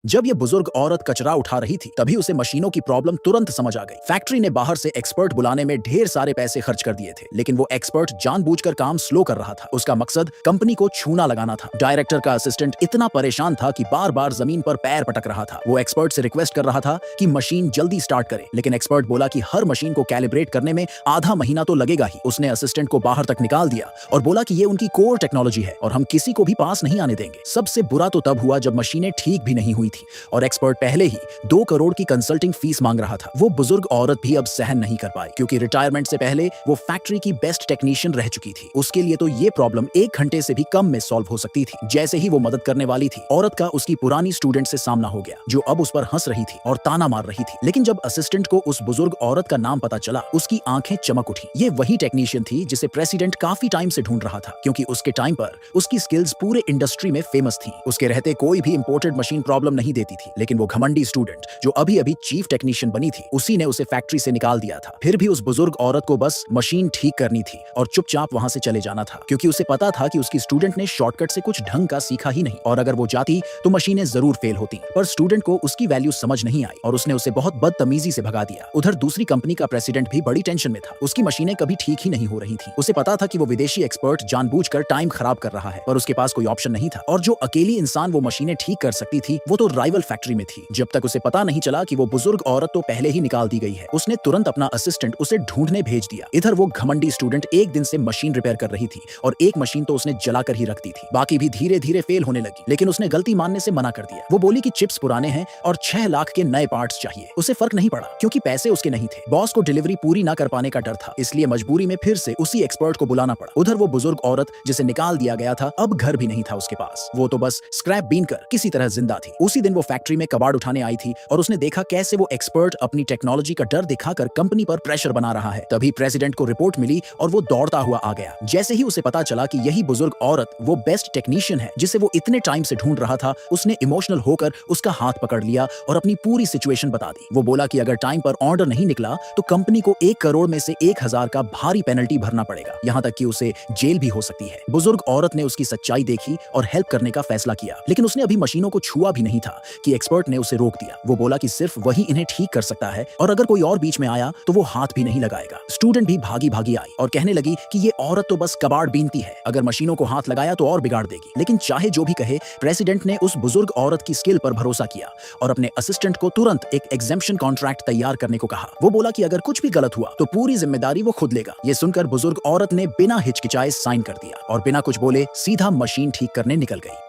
जब ये बुजुर्ग औरत कचरा उठा रही थी तभी उसे मशीनों की प्रॉब्लम तुरंत समझ आ गई। फैक्ट्री ने बाहर से एक्सपर्ट बुलाने में ढेर सारे पैसे खर्च कर दिए थे, लेकिन वो एक्सपर्ट जानबूझकर काम स्लो कर रहा था। उसका मकसद कंपनी को छूना लगाना था। डायरेक्टर का असिस्टेंट इतना परेशान था कि बार बार जमीन पर पैर पटक रहा था। वो एक्सपर्ट से रिक्वेस्ट कर रहा था कि मशीन जल्दी स्टार्ट करे, लेकिन एक्सपर्ट बोला कि हर मशीन को कैलिब्रेट करने में आधा महीना तो लगेगा ही। उसने असिस्टेंट को बाहर तक निकाल दिया और बोला कि ये उनकी कोर टेक्नोलॉजी है और हम किसी को भी पास नहीं आने देंगे। सबसे बुरा तो तब हुआ जब मशीनें ठीक भी नहीं हुई थी और एक्सपर्ट पहले ही 2 करोड़ की कंसल्टिंग फीस मांग रहा था। वो बुजुर्ग औरत भी अब सहन नहीं कर पाई, क्योंकि रिटायरमेंट से पहले वो फैक्ट्री की बेस्ट टेक्नीशियन रह चुकी थी। उसके लिए तो ये प्रॉब्लम 1 घंटे से भी कम में सॉल्व हो सकती थी। जैसे ही वो मदद करने वाली थी, औरत का उसकी पुरानी स्टूडेंट से सामना हो गया, जो अब उस पर हंस रही थी और ताना मार रही थी। लेकिन जब असिस्टेंट को उस बुजुर्ग औरत का नाम पता चला, उसकी आंखें चमक उठी। ये वही टेक्नीशियन थी जिसे प्रेसिडेंट काफी टाइम से ढूंढ रहा था, क्योंकि उसके टाइम पर उसकी स्किल्स पूरे इंडस्ट्री में फेमस थी। उसके रहते कोई भी इंपोर्टेड मशीन प्रॉब्लम नहीं देती थी, लेकिन वो घमंडी स्टूडेंट जो अभी अभी चीफ टेक्नीशियन बनी थी, उसी ने उसे फैक्ट्री से निकाल दिया था। फिर भी उस बुजुर्ग औरत को बस मशीन ठीक करनी थी और चुपचाप वहां से चले जाना था, क्योंकि उसे पता था कि उसकी स्टूडेंट ने शॉर्टकट से कुछ ढंग का सीखा ही नहीं, और अगर वो जाती तो मशीनें जरूर फेल होती। पर स्टूडेंट को उसकी वैल्यू समझ नहीं आई और उसने उसे बहुत बदतमीजी से भगा दिया। उधर दूसरी कंपनी का प्रेसिडेंट भी बड़ी टेंशन में था। उसकी मशीनें कभी ठीक ही नहीं हो रही थी। उसे पता था कि वो विदेशी एक्सपर्ट जानबूझकर टाइम खराब कर रहा है, पर उसके पास कोई ऑप्शन नहीं था। और जो अकेली इंसान वो मशीनें ठीक कर सकती थी, वो तो राइवल फैक्ट्री में थी। जब तक उसे पता नहीं चला कि वो बुजुर्ग औरत तो पहले ही निकाल दी गई है, उसने तुरंत अपना असिस्टेंट उसे ढूंढने भेज दिया। इधर वो घमंडी स्टूडेंट एक दिन से मशीन रिपेयर कर रही थी और एक मशीन तो उसने जलाकर ही रख दी थी। बाकी भी धीरे धीरे फेल होने लगी, लेकिन उसने गलती मानने से मना कर दिया। वो बोली कि चिप्स पुराने हैं और 6 लाख के नए पार्ट्स चाहिए। उसे फर्क नहीं पड़ा, क्योंकि पैसे उसके नहीं थे। बॉस को डिलीवरी पूरी ना कर पाने का डर था, इसलिए मजबूरी में फिर से उसी एक्सपर्ट को बुलाना पड़ा। उधर वो बुजुर्ग औरत जिसे निकाल दिया गया था, अब घर भी नहीं था उसके पास। वो तो बस स्क्रैप बीन कर किसी तरह जिंदा थी। उसी दिन वो फैक्ट्री में कबाड़ उठाने आई थी और उसने देखा कैसे वो एक्सपर्ट अपनी टेक्नोलॉजी का डर दिखाकर कंपनी पर प्रेशर बना रहा है। तभी प्रेसिडेंट को रिपोर्ट मिली और वो दौड़ता हुआ आ गया। जैसे ही उसे पता चला कि यही बुजुर्ग औरत वो बेस्ट टेक्नीशियन है जिसे वो इतने टाइम से ढूंढ रहा था, उसने इमोशनल होकर उसका हाथ पकड़ लिया और अपनी पूरी सिचुएशन बता दी। वो बोला कि अगर टाइम पर ऑर्डर नहीं निकला तो कंपनी को 1 करोड़ में से 1000 का भारी पेनल्टी भरना पड़ेगा, यहाँ तक कि उसे जेल भी हो सकती है। बुजुर्ग औरत ने उसकी सच्चाई देखी और हेल्प करने का फैसला किया, लेकिन उसने अभी मशीनों को छुआ भी नहीं था कि एक्सपर्ट ने उसे रोक दिया। वो बोला कि सिर्फ वही इन्हें ठीक कर सकता है और अगर कोई और बीच में आया तो वो हाथ भी नहीं लगाएगा। स्टूडेंट भी भागी भागी आई और कहने लगी कि ये औरत तो बस कबाड़ बीनती है, अगर मशीनों को हाथ लगाया तो और बिगाड़ देगी। लेकिन चाहे जो भी कहे, प्रेसिडेंट ने उस बुजुर्ग औरत की स्किल पर भरोसा किया और अपने असिस्टेंट को तुरंत एक एग्जेम्पशन कॉन्ट्रैक्ट तैयार करने को कहा। वो बोला कि अगर कुछ भी गलत हुआ तो पूरी जिम्मेदारी वो खुद लेगा। ये सुनकर बुजुर्ग औरत ने बिना हिचकिचाए साइन कर दिया और बिना कुछ बोले सीधा मशीन ठीक करने निकल गई।